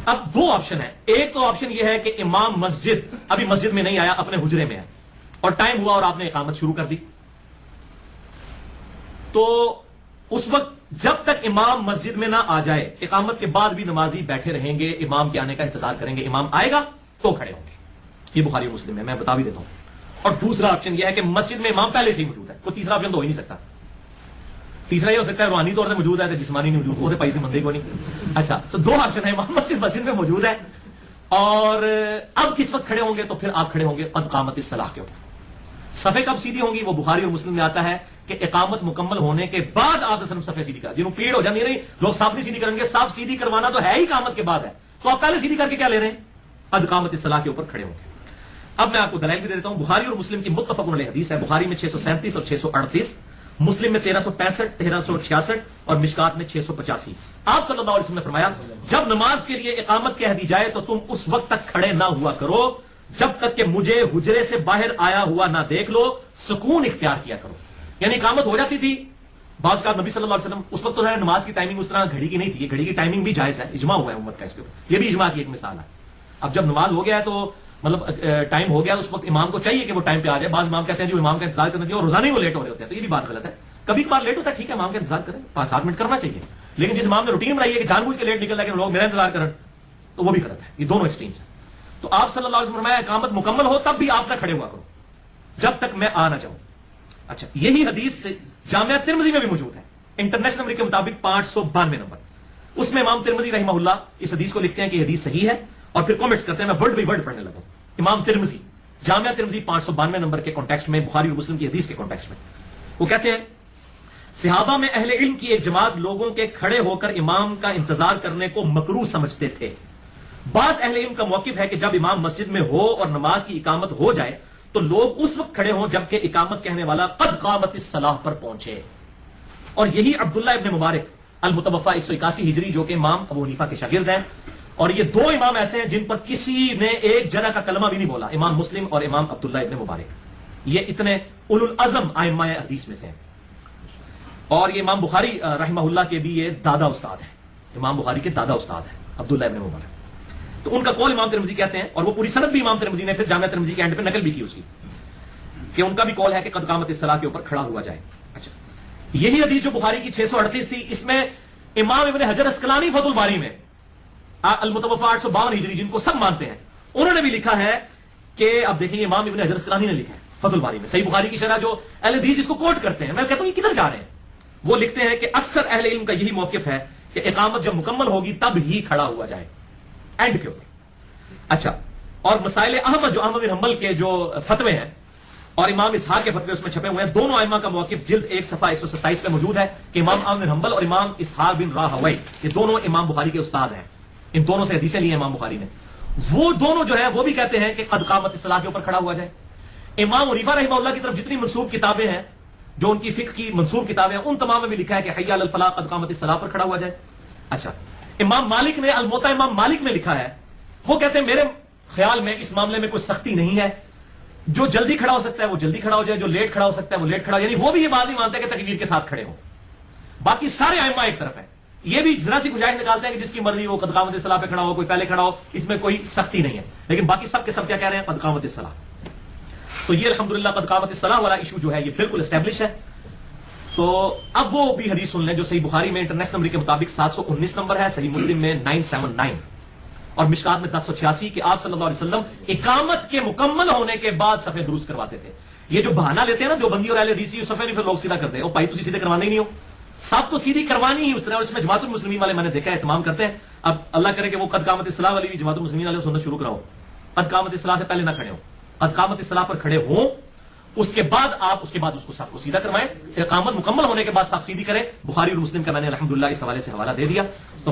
اب دو آپشن ہے. ایک تو آپشن یہ ہے کہ امام ابھی مسجد میں نہیں آیا, اپنے حجرے میں ہے, اور ٹائم ہوا اور آپ نے اقامت شروع کر دی. تو اس وقت جب تک امام مسجد میں نہ آ جائے, اقامت کے بعد بھی نمازی بیٹھے رہیں گے, امام کے آنے کا انتظار کریں گے. امام آئے گا تو کھڑے ہوں گے. یہ بخاری اور مسلم ہے, میں بتا بھی دیتا ہوں. اور دوسرا آپشن یہ ہے کہ مسجد میں امام پہلے سے ہی موجود ہے. کوئی تیسرا آپشن تو ہو ہی نہیں سکتا. تیسرا یہ ہو سکتا ہے روحانی طور سے موجود ہے, جسمانی نہیں موجود, وہ تو پیسے مندے کو نہیں. اچھا, تو دو آپشن ہے. امام مسجد میں موجود ہے, اور اب کس وقت کھڑے ہوں گے؟ تو پھر آپ کھڑے ہوں گے قد قامت الصلاۃ کے اوپر. صفے کب سیدھی ہوں گی؟ وہ بخاری اور مسلم میں آتا ہے کہ اقامت مکمل ہونے کے بعد آپ صفے سیدھی کر, جنہوں پیڑ ہو جاتی نہیں, لوگ صاف نہیں سیدھی کریں گے. صاف سیدھی کروانا تو ہے ہی اقامت کے بعد ہے, تو آپ پہلے سیدھی کر کے کیا لے رہے ہیں؟ قد قامت الصلاۃ کے اوپر کھڑے ہوں گے. اب میں آپ کو دلائل بھی دے دیتا ہوں. بخاری اور مسلم کی متفق علیہ حدیث ہے. بخاری میں 637 اور 638, مسلم میں 1365, 1366 اور مشکات میں 685. آپ صلی اللہ علیہ وسلم نے فرمایا, جب نماز کے لیے اقامت کہہ دی جائے تو تم اس وقت تک کھڑے نہ ہوا کرو جب تک کہ مجھے حجرے سے باہر آیا ہوا نہ دیکھ لو. سکون اختیار کیا کرو. یعنی اقامت ہو جاتی تھی بعض کا, نبی صلی اللہ علیہ وسلم اس وقت تو نماز کی ٹائمنگ اس طرح گھڑی کی نہیں تھی. یہ گھڑی کی ٹائمنگ بھی جائز ہے, اجماع ہوا ہے امت کا اس کے اوپر. یہ بھی اجماع کی ایک مثال ہے. اب جب نماز ہو گیا ہے تو مطلب ٹائم ہو گیا, اس وقت امام کو چاہیے کہ وہ ٹائم پہ آ جائے. بعض امام کہتے ہیں جو امام کا انتظار کرنا چاہیے, اور روزانہ ہی وہ لیٹ ہو رہے ہوتے ہیں, تو یہ بھی بات غلط ہے. کبھی کبھار لیٹ ہوتا ہے, ٹھیک ہے, امام کا انتظار کریں, 5-7 منٹ کرنا چاہیے. لیکن جس امام نے روٹین بنائی ہے کہ جان بوجھ کے لیٹ نکل رہا ہے کہ لوگ میرا انتظار کریں, تو وہ بھی غلط ہے. یہ دونوں ایکسٹریمز ہیں. تو آپ صلی اللہ علیہ وسلم فرمایا اقامت مکمل ہو تب بھی آپ نہ کھڑے ہوا کرو جب تک میں آ نہ جاؤں. اچھا, یہی حدیث سے جامعہ ترمذی میں بھی موجود ہے, انٹرنیشنل نمبر کے مطابق 592 نمبر. اس میں امام ترمذی رحمہ اللہ اس حدیث کو لکھتے ہیں کہ یہ حدیث صحیح ہے, اور پھر کامنٹس کرتے ہیں. میں ورڈ بائی ورڈ پڑھنے لگا. امام ترمذی جامعہ ترمذی 592 نمبر کے کانٹیکسٹ میں, بخاری اور مسلم کی حدیث کے کانٹیکسٹ میں, وہ کہتے ہیں صحابہ میں اہل علم کی ایک جماعت لوگوں کے کھڑے ہو کر امام کا انتظار کرنے کو مکروہ سمجھتے تھے. بعض اہل علم کا موقف ہے کہ جب امام مسجد میں ہو اور نماز کی اقامت ہو جائے تو لوگ اس وقت کھڑے ہوں جبکہ اقامت کہنے والا قد قامت الصلاۃ پر پہنچے. اور یہی عبداللہ ابن مبارک المتوفا 181 ہجری, جو کہ امام ابو حنیفہ کے شاگرد ہیں, اور یہ دو امام ایسے ہیں جن پر کسی نے ایک جگہ کا کلمہ بھی نہیں بولا, امام مسلم اور امام عبداللہ ابن مبارک. یہ اتنے اولو العزم ائمہ حدیث میں سے ہیں. اور یہ امام بخاری رحمہ اللہ کے بھی یہ دادا استاد ہیں. امام بخاری کے دادا استاد ہیں عبداللہ ابن مبارک. تو ان کا قول امام ترمذی کہتے ہیں, اور وہ پوری سند بھی امام ترمذی نے پھر جامعہ ترمذی کے اینڈ پہ نقل بھی کی اس کی, کہ ان کا بھی قول ہے کہ قد قامت الصلاۃ کے اوپر کھڑا ہوا جائے. اچھا, یہی حدیث جو بخاری کی 638 تھی, اس میں امام ابن حجر اسقلانی فتح الباری میں المتوفا 852 ہجری, جن کو سب مانتے ہیں, انہوں نے بھی لکھا ہے کہ اب دیکھیں امام ابن حجر اسقلانی نے لکھا ہے فتح الباری میں, صحیح بخاری کی شرح جو اہل حدیث جس کو کوٹ کرتے ہیں, میں کہتا ہوں یہ کدھر جا رہے ہیں. وہ لکھتے ہیں کہ اکثر اہل علم کا یہی موقف ہے کہ اقامت جب مکمل ہوگی تب ہی کھڑا ہوا جائے, اینڈ کے اوپر. اچھا, اور مسائل احمد جو احمد بن حنبل کے جو فتوے ہیں اور امام اسحاق کے فتوے اس میں چھپے ہوئے ہیں, دونوں ائمہ کا موقف جلد 1 صفحہ 127 پہ موجود ہے کہ امام احمد بن حنبل اور امام اسحاق بن راہوی, یہ دونوں امام بخاری کے استاد ہیں, ان دونوں سے حدیثیں لی ہیں امام بخاری نے. وہ دونوں جو ہے وہ بھی کہتے ہیں کہ قد قامت الصلاۃ کے اوپر کھڑا ہوا جائے. امام حنیفہ رحمہ اللہ کی طرف جتنی منسوب کتابیں ہیں, جو ان کی فقہ کی منسوب کتابیں ہیں, ان تمام میں بھی لکھا ہے کہ حی علی الفلاح قد قامت الصلاۃ پر کھڑا ہوا جائے. اچھا, امام مالک نے الموطا امام مالک میں لکھا ہے, وہ کہتے ہیں میرے خیال میں اس معاملے میں کوئی سختی نہیں ہے, جو جلدی کھڑا ہو سکتا ہے وہ جلدی کھڑا ہو جائے, جو لیٹ کھڑا ہو سکتا ہے وہ لیٹ کھڑا ہو, یعنی وہ بھی یہ بات نہیں مانتے کہ تکبیر کے ساتھ کھڑے ہوں. باقی سارے ائمہ ایک طرف ہیں, یہ بھی ذرا سی گنجائش نکالتے ہیں کہ جس کی مرضی وہ قد قامت الصلاۃ پہ کھڑا ہو, کوئی پہلے کھڑا ہو, اس میں کوئی سختی نہیں ہے. لیکن باقی سب کے سب کیا کہہ رہے ہیں؟ قد قامت الصلاۃ. تو یہ الحمدللہ قد قامت الصلاۃ والا ایشو جو ہے یہ بالکل اسٹیبلش ہے. تو اب وہ بھی حدیث سن لیں جو صحیح بخاری میں انٹرنیشنل نمبر کے مطابق 719 نمبر ہے, صحیح مسلم میں 979 اور مشکات میں 1086, کہ آپ صلی اللہ علیہ وسلم اقامت کے مکمل ہونے کے بعد صفے درست کرواتے تھے. یہ جو بہانہ لیتے ہیں نا جو بندی اور اہل حدیث, صفے نہیں پھر لوگ سیدھا کرتے ہیں, او بھائی تسی سیدھے کروانے ہی نہیں ہو, سب تو سیدھی کروانی ہی اس طرح. اور اس میں جماعت المسلمین والے میں نے دیکھا اہتمام کرتے ہیں. اب اللہ کرے کہ وہ قد قامت الصلاۃ والی بھی جماعت المسلمین والے سننا شروع کراؤ, قد قامت الصلاۃ سے پہلے نہ کھڑے ہوں, قد قامت الصلاۃ پر کھڑے ہوں, اس کے بعد آپ اس کے بعد اس کو صف کو سیدھا کروائیں, اقامت مکمل ہونے کے بعد صف سیدھی کریں. بخاری اور مسلم کا میں نے الحمدللہ اس حوالے سے حوالہ دے دیا.